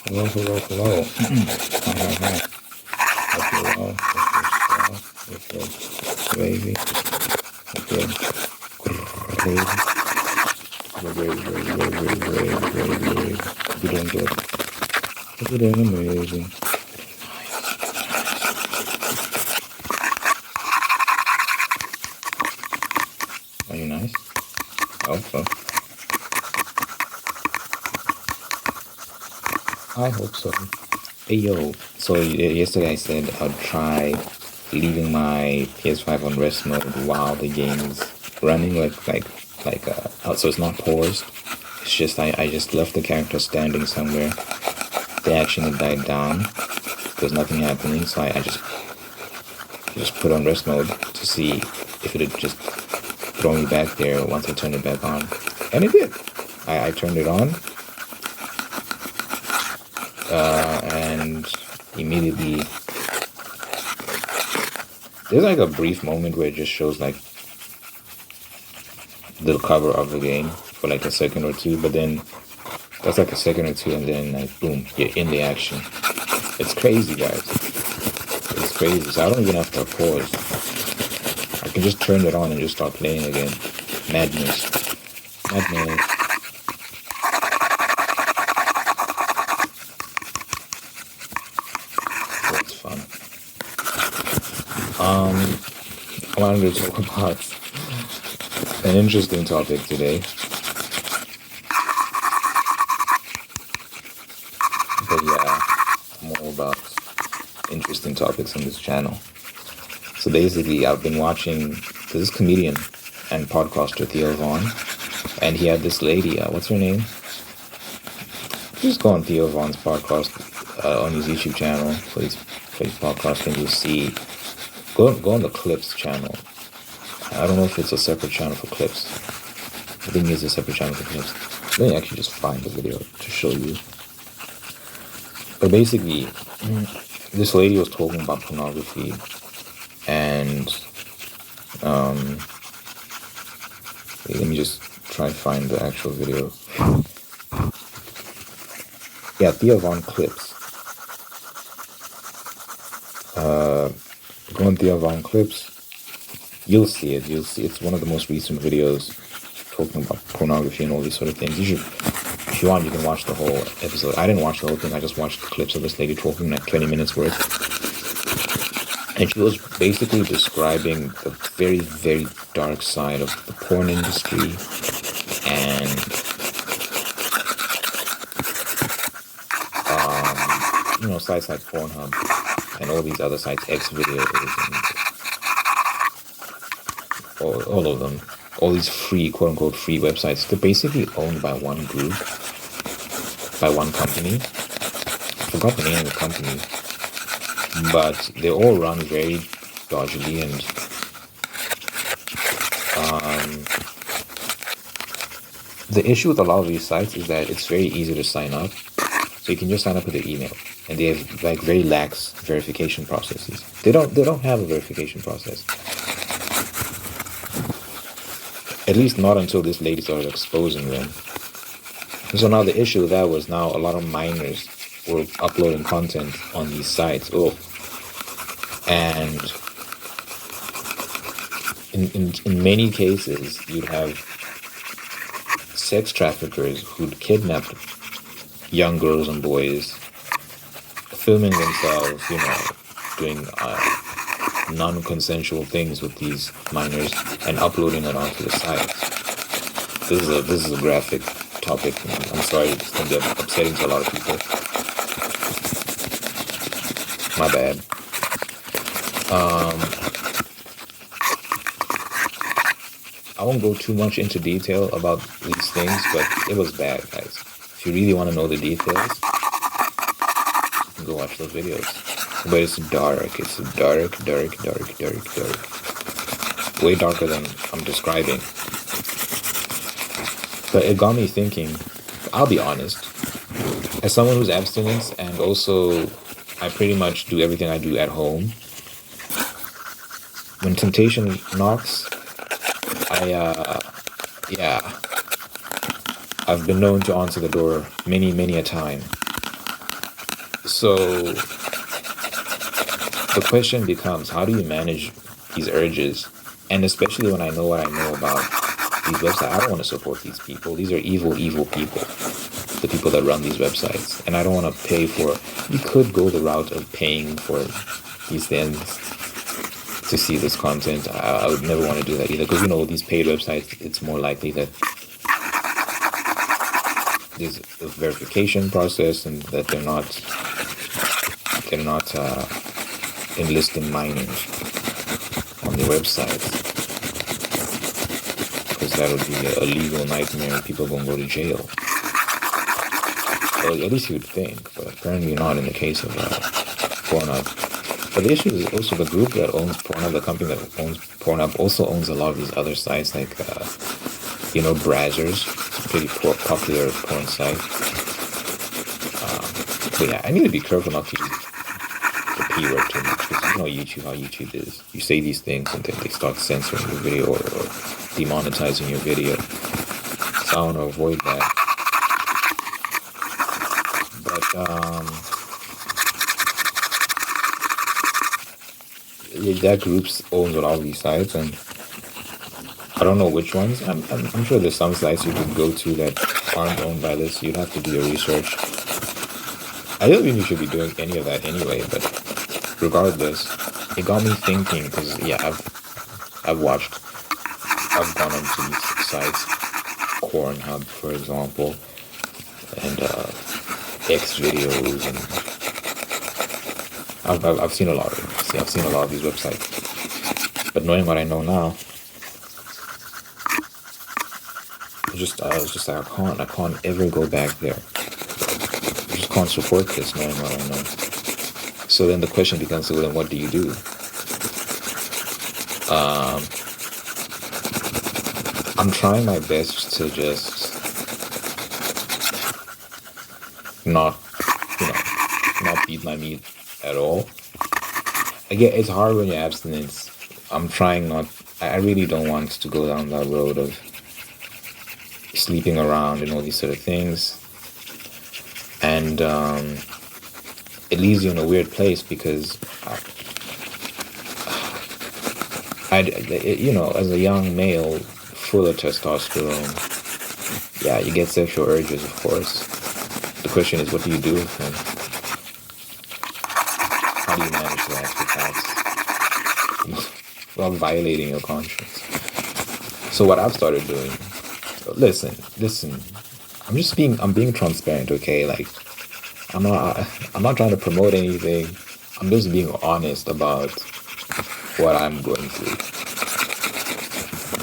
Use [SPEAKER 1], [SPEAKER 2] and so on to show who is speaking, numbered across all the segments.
[SPEAKER 1] Hello, hello, hello. Hi, hi, hi. Hope you're well. Hope you're gravy. Hope you're gravy. You're gravy. Hope you're doing good. Hope you're doing amazing. Are you nice? I hope so. I hope so. Hey yo. So yesterday I said I'd try leaving my PS5 on rest mode while the game is running, so it's not paused. It's just I just left the character standing somewhere. The action had died down. There's nothing happening, so I just put on rest mode to see if it would just throw me back there once I turned it back on. And it did. I turned it on, and immediately there's like a brief moment where it just shows like the cover of the game for like a second or two, but then that's like a second or two, and then like boom, you're in the action. It's crazy, guys. It's crazy. So I don't even have to pause. I can just turn it on and just start playing again. Madness. Madness. That's fun. I wanted to talk about an interesting topic today. But yeah, I'm all about interesting topics on this channel. So basically, I've been watching this comedian and podcaster Theo Vaughn, and he had this lady, what's her name? Just go on Theo Vaughn's podcast on his YouTube channel for his podcast, and you'll see. Go on the Clips channel. I don't know if it's a separate channel for Clips. I think it's a separate channel for Clips. Let me actually just find the video to show you. But basically, this lady was talking about pornography, and let me just try to find the actual video. Yeah, Theo Vaughn Clips. Go on Theo Vaughn Clips. You'll see it. It's one of the most recent videos talking about pornography and all these sort of things. If you want, you can watch the whole episode. I didn't watch the whole thing. I just watched the clips of this lady talking, like 20 minutes worth. And she was basically describing the very, very dark side of the porn industry and sites like Pornhub and all these other sites, X videos and all of them, all these free, quote unquote, free websites. They're basically owned by one group, by one company. I forgot the name of the company, but they all run very dodgily, and the issue with a lot of these sites is that it's very easy to sign up. So you can just sign up with your email, and they have like very lax verification processes. They don't have a verification process. At least not until this lady started exposing them. And so now the issue with that was now a lot of minors were uploading content on these sites. And in many cases, you'd have sex traffickers who'd kidnapped young girls and boys, filming themselves, doing non-consensual things with these minors and uploading it onto the site. This is a graphic topic. I'm sorry, it's going to be upsetting to a lot of people. My bad. I won't go too much into detail about these things, but it was bad, guys. If you really want to know the details, you can go watch those videos. But it's dark. It's dark. Way darker than I'm describing. But it got me thinking, I'll be honest, as someone who's abstinent, and also I pretty much do everything I do at home, when temptation knocks, I've been known to answer the door many a time. So the question becomes, how do you manage these urges? And especially when I know what I know about these websites, I don't want to support these people. These are evil, evil people, the people that run these websites. And I don't want to pay for, you could go the route of paying for these things to see this content. I would never want to do that either, because these paid websites, it's more likely that there's a verification process and that they're not enlisting minors on their websites, because that would be a legal nightmare and people are going to go to jail. Well, at least you'd think, but apparently not in the case of Pornhub. But the issue is also the group that owns Pornhub, the company that owns Pornhub, also owns a lot of these other sites like, Brazzers. It's a pretty popular porn site. But yeah, I need to be careful not to use the P word too much, because YouTube, how YouTube is. You say these things and then they start censoring your video or demonetizing your video. So I want to avoid that. But that group owns a lot of these sites, and I don't know which ones. I'm sure there's some sites you can go to that aren't owned by this. You'd have to do your research. I don't think you should be doing any of that anyway, but regardless, it got me thinking, because I've gone onto these sites, Pornhub, for example, and X videos, and I've seen a lot of them. I've seen a lot of these websites, but knowing what I know now, I was just like, I can't ever go back there. I just can't support this, knowing what I know. So then the question becomes, well, then what do you do? I'm trying my best to just not beat my meat at all. Again, it's hard when you're abstinent. I really don't want to go down that road of sleeping around and all these sort of things. And it leaves you in a weird place, because as a young male full of testosterone, yeah, you get sexual urges, of course. The question is, what do you do with them? How do you manage that without violating your conscience? So what I've started doing, listen, I'm being transparent, okay? Like, I'm not trying to promote anything. I'm just being honest about what I'm going through.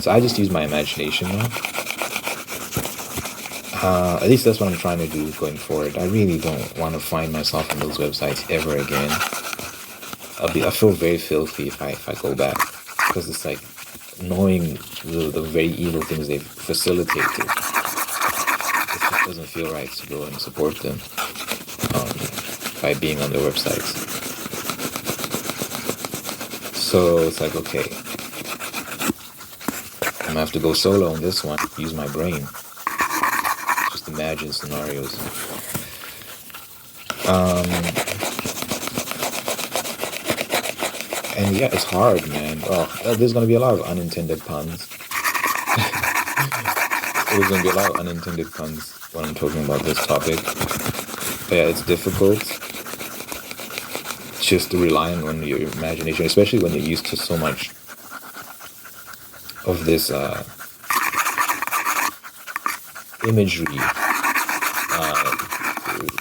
[SPEAKER 1] So I just use my imagination now. At least that's what I'm trying to do going forward. I really don't want to find myself on those websites ever again. I feel very filthy if I go back, because it's like knowing the very evil things they've facilitated. It just doesn't feel right to go and support them by being on their websites. So it's like, okay, I'm gonna have to go solo on this one. Use my brain. Just imagine scenarios. And yeah, it's hard, man. Oh, there's gonna be a lot of unintended puns. There's gonna be a lot of unintended puns when I'm talking about this topic. But yeah, it's difficult just to rely on your imagination, especially when you're used to so much of this imagery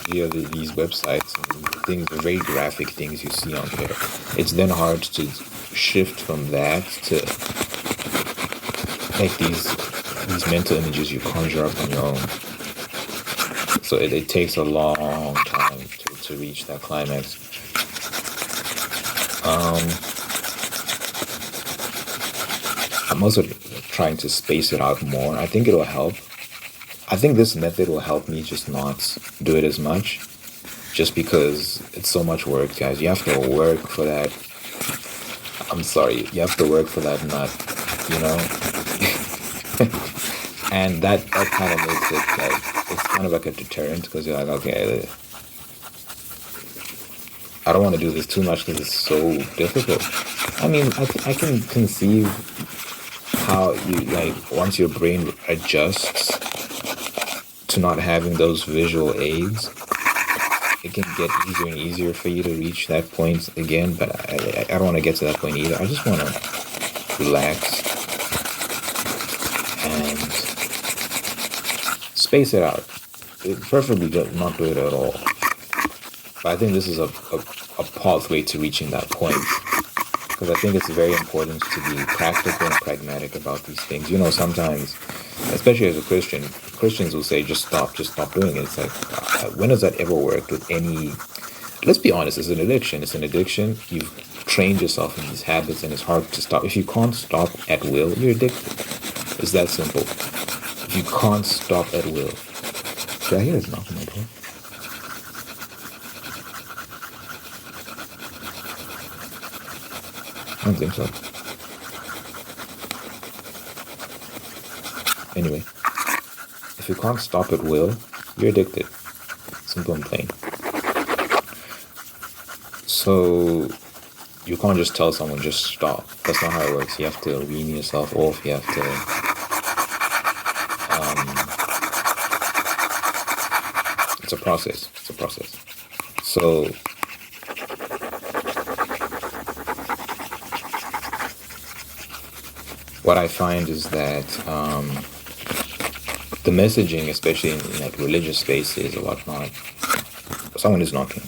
[SPEAKER 1] via these websites and things, the very graphic things you see on there. It's then hard to shift from that to like these mental images you conjure up on your own. So it takes a long time to reach that climax. I'm also trying to space it out more. I think it'll help. I think this method will help me just not do it as much, just because it's so much work, guys. You have to work for that. I'm sorry, you have to work for that nut, and that kind of makes it like, it's kind of like a deterrent, because you're like, okay, I don't want to do this too much because it's so difficult. I mean, I can conceive how you like once your brain adjusts to not having those visual aids, it can get easier and easier for you to reach that point again. But I don't want to get to that point either. I just want to relax and space it out. Preferably not do it at all. But I think this is a pathway to reaching that point. Because I think it's very important to be practical and pragmatic about these things. You know, sometimes, especially as a Christian, Christians will say, just stop doing it. It's like, when does that ever work with any... Let's be honest, it's an addiction. It's an addiction. You've trained yourself in these habits and it's hard to stop. If you can't stop at will, you're addicted. It's that simple. If you can't stop at will. Did I hear this knock on my door? I don't think so. Anyway, if you can't stop at will, you're addicted. Simple and plain. So you can't just tell someone just stop. That's not how it works. You have to wean yourself off. You have to it's a process. It's a process. So what I find is that the messaging, especially in like religious spaces or whatnot, someone is knocking.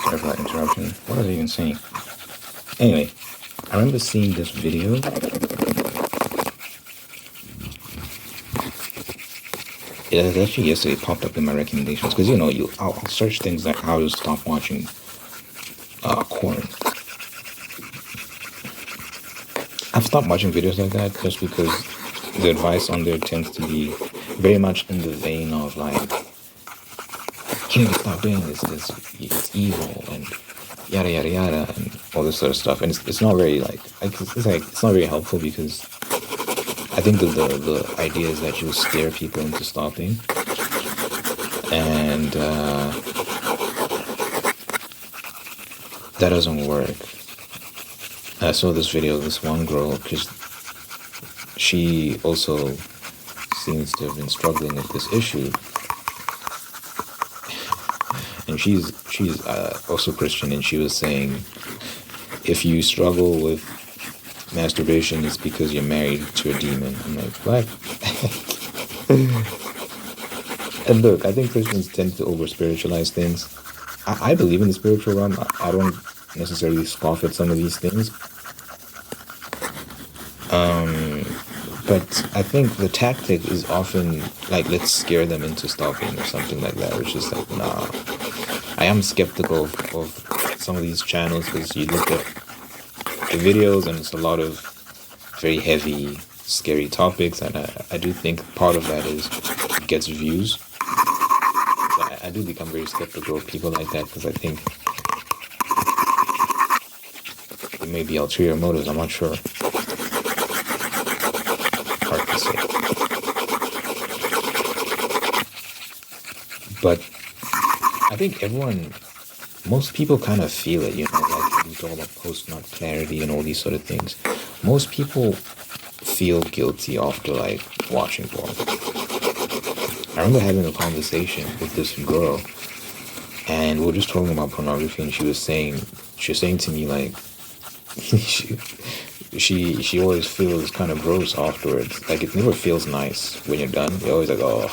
[SPEAKER 1] Sorry for that interruption. What was I even saying? Anyway, I remember seeing this video. It actually yesterday popped up in my recommendations because I'll search things like how to stop watching porn. I've stopped watching videos like that just because the advice on there tends to be very much in the vein of like, you need to stop doing this, it's evil and yada yada yada and all this sort of stuff. And it's not very it's not very helpful because I think the idea is that you scare people into stopping. And that doesn't work. I saw this video of this one girl because she also seems to have been struggling with this issue, and she's also Christian, and she was saying, if you struggle with masturbation, it's because you're married to a demon. I'm like, what? And look, I think Christians tend to over spiritualize things. I believe in the spiritual realm. I don't necessarily scoff at some of these things. But I think the tactic is often like, let's scare them into stopping or something like that, which is like, nah. I am skeptical of some of these channels because you look at the videos and it's a lot of very heavy, scary topics, and I do think part of that is it gets views. But I do become very skeptical of people like that because I think it may be ulterior motives. I'm not sure. Hard to say. But I think most people kind of feel it, like we talk about post-nut clarity and all these sort of things. Most people feel guilty after like watching porn. I remember having a conversation with this girl, and we were just talking about pornography, and she was saying to me like, she always feels kind of gross afterwards. Like it never feels nice when you're done. You're always like, oh,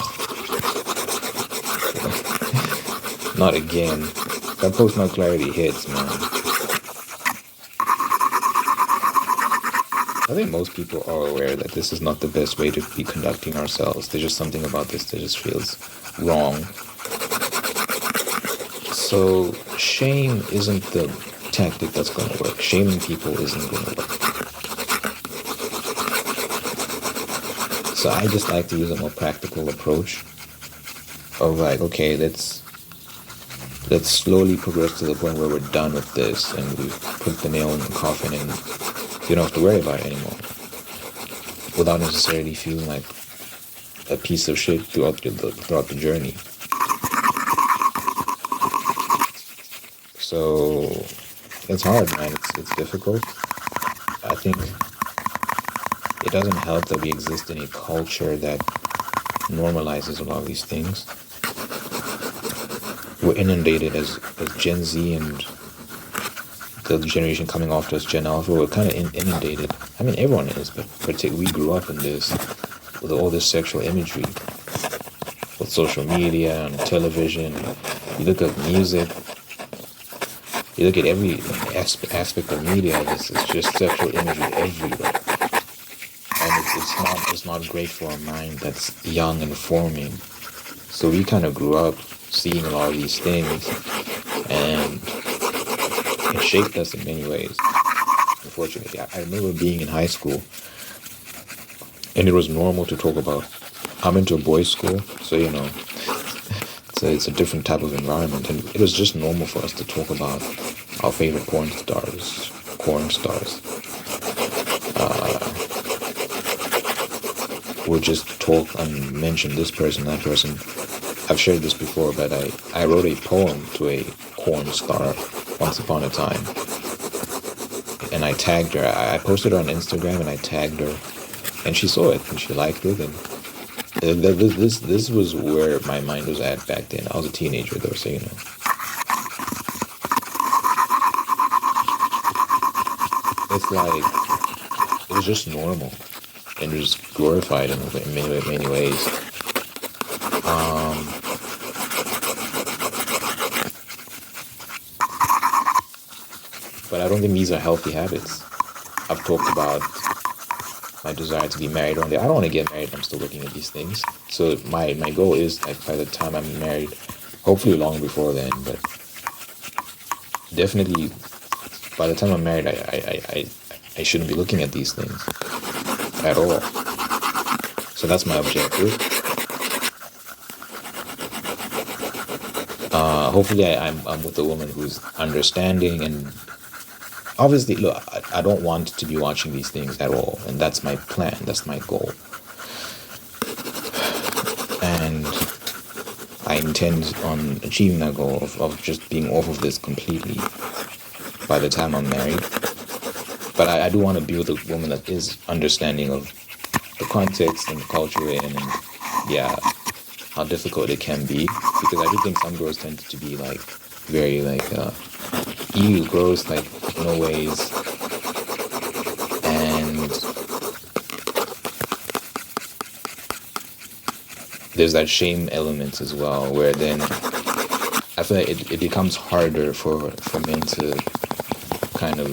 [SPEAKER 1] not again. That post-nut clarity hits, man. I think most people are aware that this is not the best way to be conducting ourselves. There's just something about this that just feels wrong. So shame isn't the tactic that's going to work. Shaming people isn't going to work. So I just like to use a more practical approach of like, okay, let's slowly progress to the point where we're done with this and we've put the nail in the coffin and you don't have to worry about it anymore, without necessarily feeling like a piece of shit throughout the journey. So it's hard, man. It's difficult. I think it doesn't help that we exist in a culture that normalizes a lot of these things. We're inundated as Gen Z and the generation coming after us, Gen Alpha. We're kind of inundated. I mean, everyone is, but particularly we grew up in this with all this sexual imagery, with social media and television. You look at music. You look at every aspect of media. It's just sexual imagery everywhere, and it's not great for a mind that's young and forming. So we kind of grew up seeing a lot of these things, and it shaped us in many ways. Unfortunately, I remember being in high school, and it was normal to talk about. I'm into a boys' school, so it's a different type of environment, and it was just normal for us to talk about our favorite porn stars. We'll just talk and mention this person, that person. I've shared this before, but I wrote a poem to a porn star once upon a time, and I tagged her. I posted it on Instagram, and I tagged her, and she saw it, and she liked it, and this was where my mind was at back then. I was a teenager, though, so it's like it was just normal and it was glorified in many ways. But I don't think these are healthy habits. I've talked about my desire to be married one day. I don't want to get married. I'm still looking at these things. So my goal is like by the time I'm married, hopefully long before then, but definitely by the time I'm married, I shouldn't be looking at these things at all. So that's my objective. Hopefully I'm with a woman who's understanding, and obviously, look, I don't want to be watching these things at all, and that's my plan, that's my goal. And I intend on achieving that goal of just being off of this completely by the time I'm married. But I do want to be with a woman that is understanding of the context and the culture we're in, and how difficult it can be, because I do think some girls tend to be like very like ew, gross, like no ways, and there's that shame element as well, where then I feel like it becomes harder for men to kind of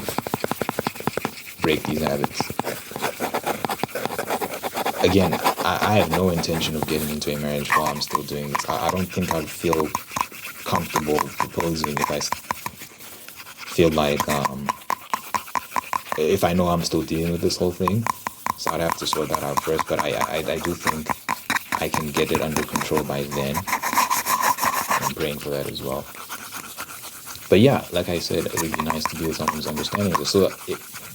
[SPEAKER 1] break these habits. Again, I have no intention of getting into a marriage while I'm still doing this. I don't think I'd feel comfortable proposing if I feel like if I know I'm still dealing with this whole thing. So I'd have to sort that out first. But I do think I can get it under control by then. I'm praying for that as well. But yeah, like I said, it would be nice to be with someone who's understanding of this. So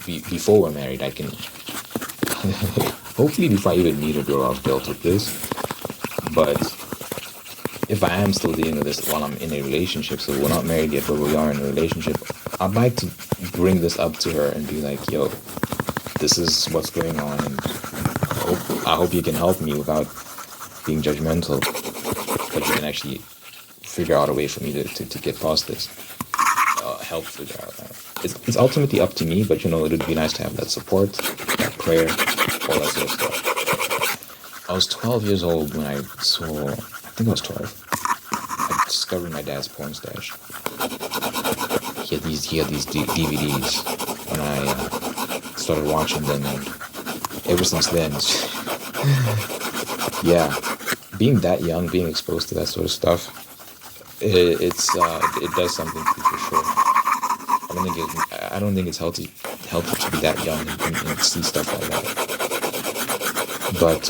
[SPEAKER 1] before we're married, I can hopefully before I even meet a girl, I've dealt with this. But if I am still dealing with this while I'm in a relationship, so we're not married yet, but we are in a relationship, I'd like to bring this up to her and be like, yo, this is what's going on, and I hope you can help me without being judgmental, but you can actually figure out a way for me to get past this. Help figure out that. It's ultimately up to me, but it would be nice to have that support, that prayer, all that sort of stuff. I was 12 years old when I think I was 12. I discovered my dad's porn stash. He had these DVDs, and I started watching them, and ever since then, being that young, being exposed to that sort of stuff, it does something to you for sure. I don't think it's healthy to be that young and see stuff like that. But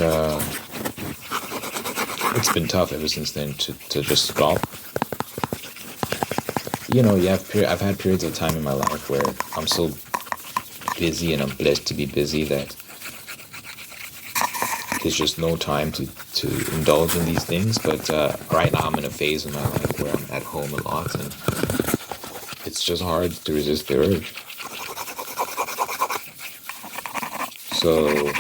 [SPEAKER 1] it's been tough ever since then to just stop. I've had periods of time in my life where I'm so busy, and I'm blessed to be busy, that there's just no time to indulge in these things. But right now I'm in a phase of my life where I'm at home a lot, and it's just hard to resist the urge. So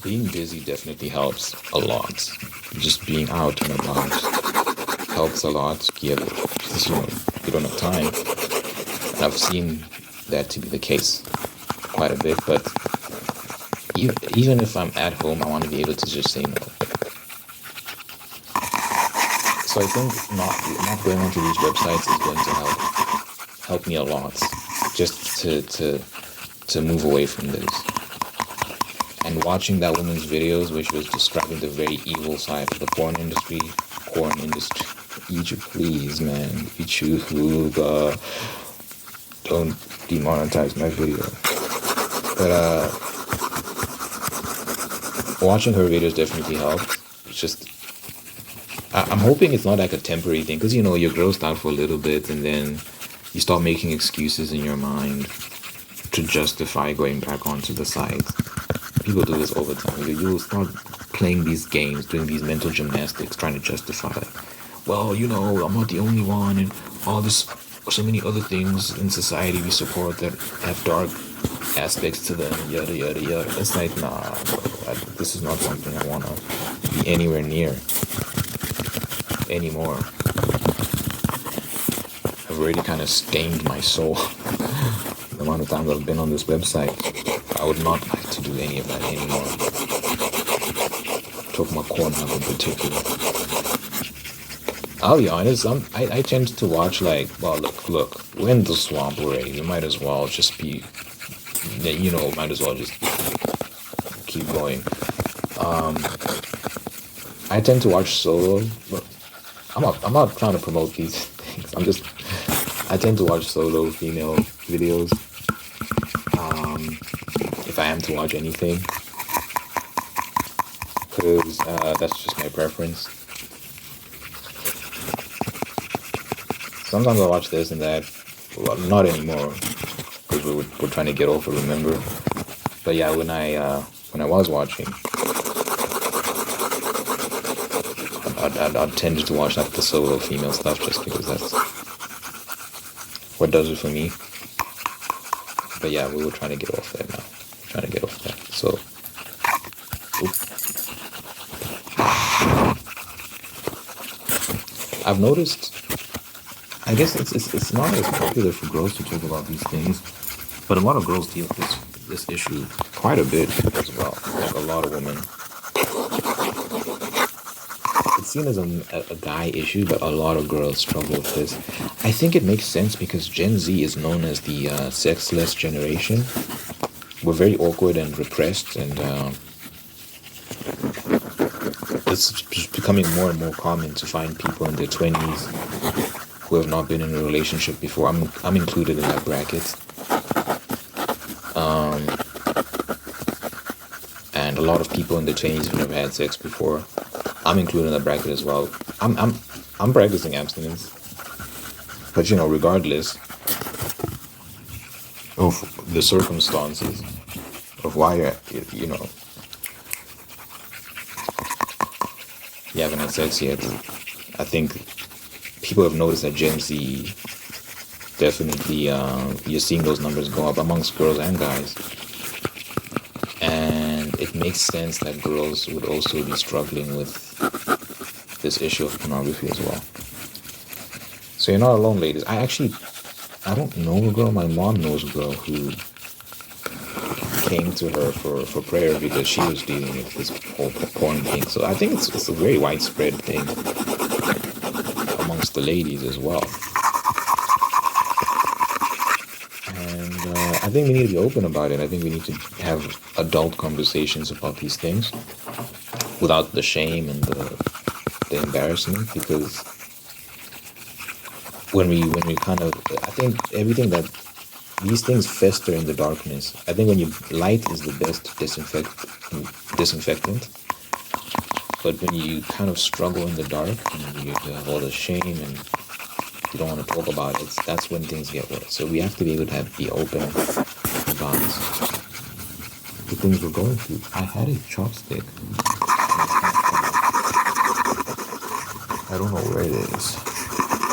[SPEAKER 1] being busy definitely helps a lot. Just being out and about helps a lot. Yeah, because, you don't have time. And I've seen that to be the case quite a bit. But even if I'm at home, I want to be able to just say no. So I think not going onto these websites is going to help me a lot, just to move away from this. And watching that woman's videos, which was describing the very evil side of the porn industry, eat you please, man, eat you, don't demonetize my video. But watching her videos definitely helped. It's just, I'm hoping it's not like a temporary thing, because you're grossed out for a little bit, and then you start making excuses in your mind to justify going back onto the site. People do this all the time. You start playing these games, doing these mental gymnastics, trying to justify, well, I'm not the only one, and all this, so many other things in society we support that have dark aspects to them, yada yada yada. It's like, nah, bro, this is not something I want to be anywhere near anymore. I've already kind of stained my soul. The amount of times I've been on this website, I would not like to do any of that anymore. Talk about Pornhub in particular. I'll be honest, I tend to watch look, we're in the swamp already. You might as well just be, might as well just keep going. I tend to watch solo, but I'm not trying to promote these things. I tend to watch solo female videos. If I am to watch anything, because that's just my preference. Sometimes I watch this and that. Well, not anymore, because we're trying to get off it, remember? But yeah, when I was watching, I tended to watch the solo female stuff just because that's what does it for me. But yeah, we were trying to get off that now. Trying to get off that. So, I've noticed. I guess it's not as popular for girls to talk about these things, but a lot of girls deal with this issue quite a bit as well. Like a lot of women. It's seen as a guy issue, but a lot of girls struggle with this. I think it makes sense because Gen Z is known as the sexless generation. We're very awkward and repressed, and it's just becoming more and more common to find people in their 20s who have not been in a relationship before. I'm included in that bracket. And a lot of people in their 20s have never had sex before. I'm included in that bracket as well. I'm practicing abstinence. But regardless of the circumstances of why you haven't had sex yet, I think people have noticed that Gen Z definitely, you're seeing those numbers go up amongst girls and guys. And it makes sense that girls would also be struggling with this issue of pornography as well. So you're not alone, ladies. I don't know a girl. My mom knows a girl who came to her for prayer because she was dealing with this whole porn thing. So I think it's a very widespread thing amongst the ladies as well. And I think we need to be open about it. I think we need to have adult conversations about these things without the shame and the embarrassment, because when we kind of, I think everything that these things fester in the darkness. I think light is the best disinfectant. But when you kind of struggle in the dark and you have all the shame and you don't want to talk about it, that's when things get worse. So we have to be able to be open about the things we're going through. I had a chopstick. I don't know where it is.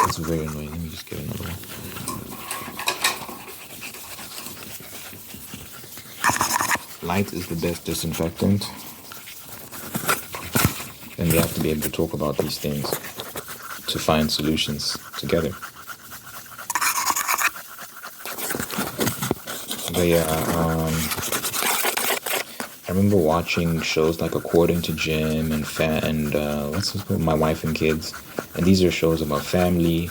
[SPEAKER 1] It's very annoying. Let me just get another one. Light is the best disinfectant, and we have to be able to talk about these things to find solutions together. But yeah, I remember watching shows like According to Jim and what's this called? My Wife and Kids, and these are shows about family,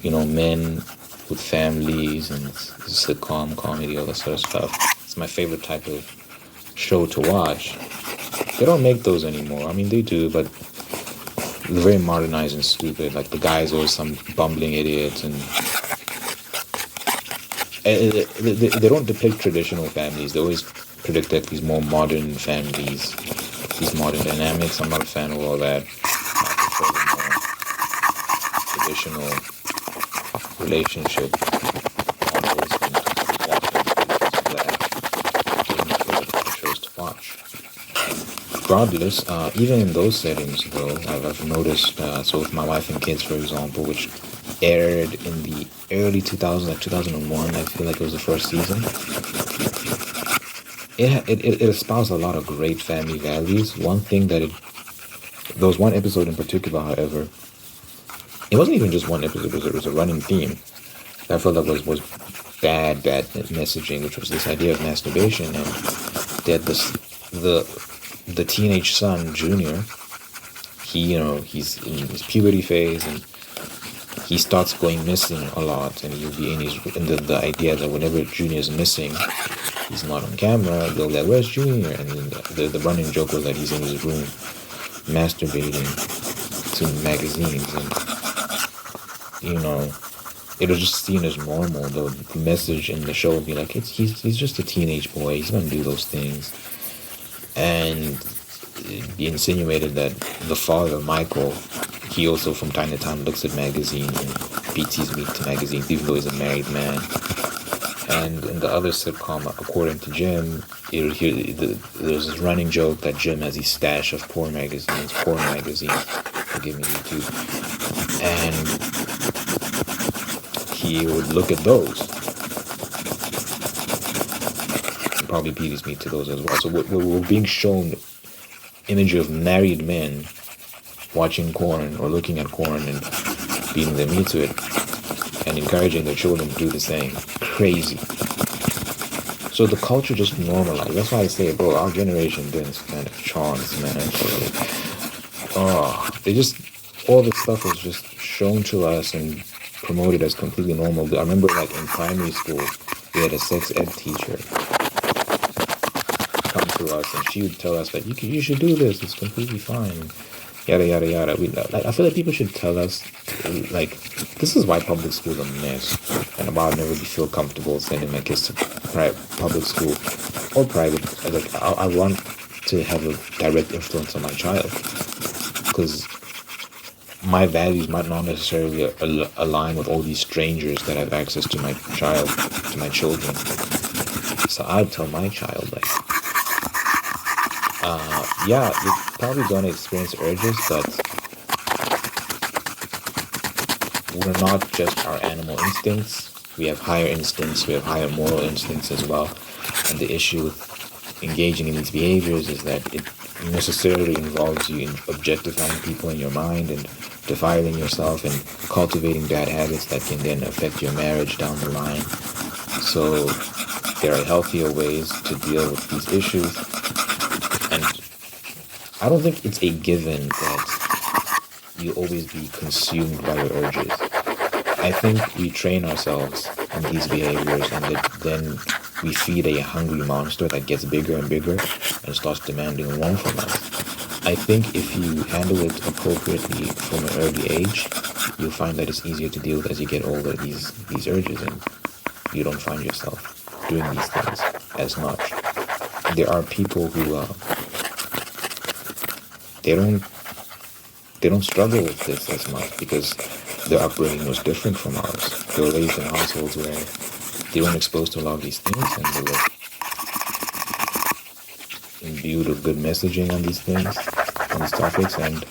[SPEAKER 1] men with families and sitcom, comedy, all that sort of stuff. It's my favorite type of show to watch. They don't make those anymore. I mean, they do, but they're very modernized and stupid. Like the guy's always some bumbling idiot, and they don't depict traditional families. They always predict like these more modern families, these modern dynamics. I'm not a fan of all that. I prefer the more traditional relationship models and that shows to watch. Regardless, even in those settings, though, I've noticed, so with My Wife and Kids, for example, which aired in the early 2000s, like 2001, I feel like it was the first season. It espoused a lot of great family values. One thing that there was one episode in particular, however, it wasn't even just one episode, it was a running theme that I felt like was bad messaging, which was this idea of masturbation. And that the teenage son, Junior, he's in his puberty phase, and he starts going missing a lot, and he'll be in the idea that whenever Junior's missing, he's not on camera, they'll be like, where's Junior? And then the running joke was that he's in his room masturbating to magazines, and it was just seen as normal. The message in the show would be like, he's just a teenage boy, he's gonna do those things. And he insinuated that the father, Michael, he also from time to time looks at magazines and beats his meat to magazines, even though he's a married man. And in the other sitcom, According to Jim, there's this running joke that Jim has his stash of porn magazines, forgive me, YouTube, and he would look at those and probably beat his meat to those as well. So we're being shown imagery of married men watching porn or looking at porn and beating their meat to it and encouraging their children to do the same. Crazy. So the culture just normalized. That's why I say, bro, our generation didn't stand a chance, man. All this stuff was just shown to us and promoted as completely normal. I remember like in primary school, we had a sex ed teacher come to us, and she would tell us that you should do this, it's completely fine, yada yada yada. I feel like people should tell us, like, this is why public school is a mess, and why I'll never feel comfortable sending my kids to public school or private. Like I want to have a direct influence on my child, because my values might not necessarily align with all these strangers that have access to my children. So I'd tell my child, like, yeah, you're probably going to experience urges, but we're not just our animal instincts. We have higher instincts, we have higher moral instincts as well. And the issue with engaging in these behaviors is that it necessarily involves you in objectifying people in your mind and defiling yourself and cultivating bad habits that can then affect your marriage down the line. So there are healthier ways to deal with these issues, and I don't think it's a given that you always be consumed by your urges. I think we train ourselves in these behaviors, and then we feed a hungry monster that gets bigger and bigger and starts demanding more from us. I think if you handle it appropriately from an early age, you'll find that it's easier to deal with as you get older, these urges, and you don't find yourself doing these things as much. There are people who they don't struggle with this as much because their upbringing was different from ours. They were raised in households where they weren't exposed to a lot of these things, and they were imbued with good messaging on these things, on these topics, and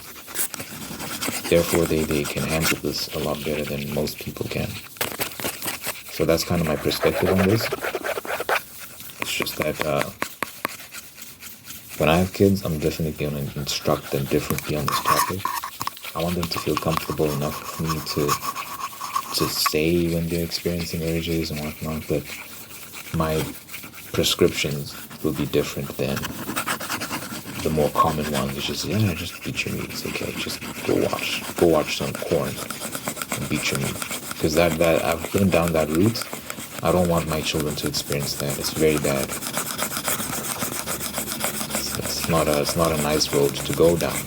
[SPEAKER 1] Therefore, they can handle this a lot better than most people can. So that's kind of my perspective on this. It's just that when I have kids, I'm definitely going to instruct them differently on this topic. I want them to feel comfortable enough with me to say when they're experiencing urges and whatnot, but my prescriptions will be different than the more common ones. It's just, yeah, just beat your meat. It's okay. Just go watch some porn and beat your meat. Because that I've been down that route. I don't want my children to experience that. It's very bad. It's not a nice road to go down.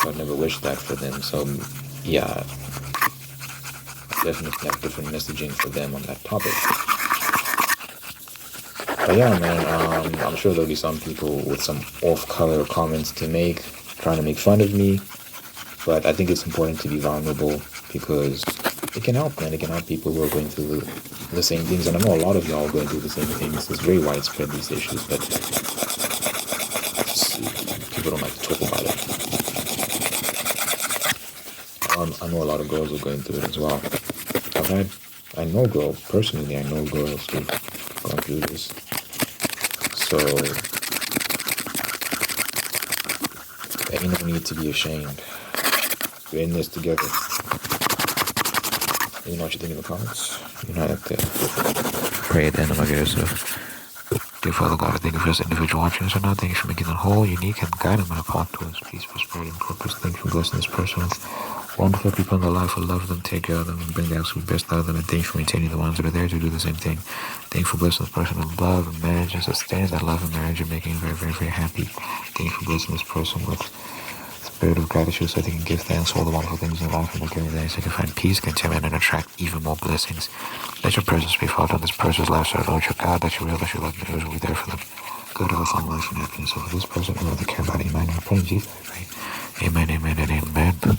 [SPEAKER 1] So I never wish that for them. So yeah, I definitely have different messaging for them on that topic. But yeah, man, I'm sure there'll be some people with some off-color comments to make, trying to make fun of me. But I think it's important to be vulnerable because it can help, man. It can help people who are going through the same things. And I know a lot of y'all are going through the same things. It's very widespread, these issues, but people don't like to talk about it. I know a lot of girls are going through it as well. I know girls who've gone through this. So there ain't no need to be ashamed. We're in this together. You know what you think in the comments? You know that pray at the end of my video. So, dear Father God, I thank you for this individual watching this or not. Thank you for making them whole, unique, and guiding my path towards peace, prosperity, and purpose. Thank you for blessing this person with wonderful people in their life who love them, take care of them, and bring the absolute best out of them. And thank you for maintaining the ones that are there to do the same thing. Thank you for blessing this person with love and marriage and sustaining that love and marriage and making them very, very, very happy. Thank you for blessing this person with spirit of gratitude so they can give thanks for all the wonderful things in life and give thanks so they can find peace, contentment, and attract even more blessings. Let your presence be felt on this person's life, so Lord your God, that you realize your love and yours will be there for them. Good health, long life, and happiness. So for this person, I know they care about it. Amen. I pray in Jesus' name. Amen, amen, and amen.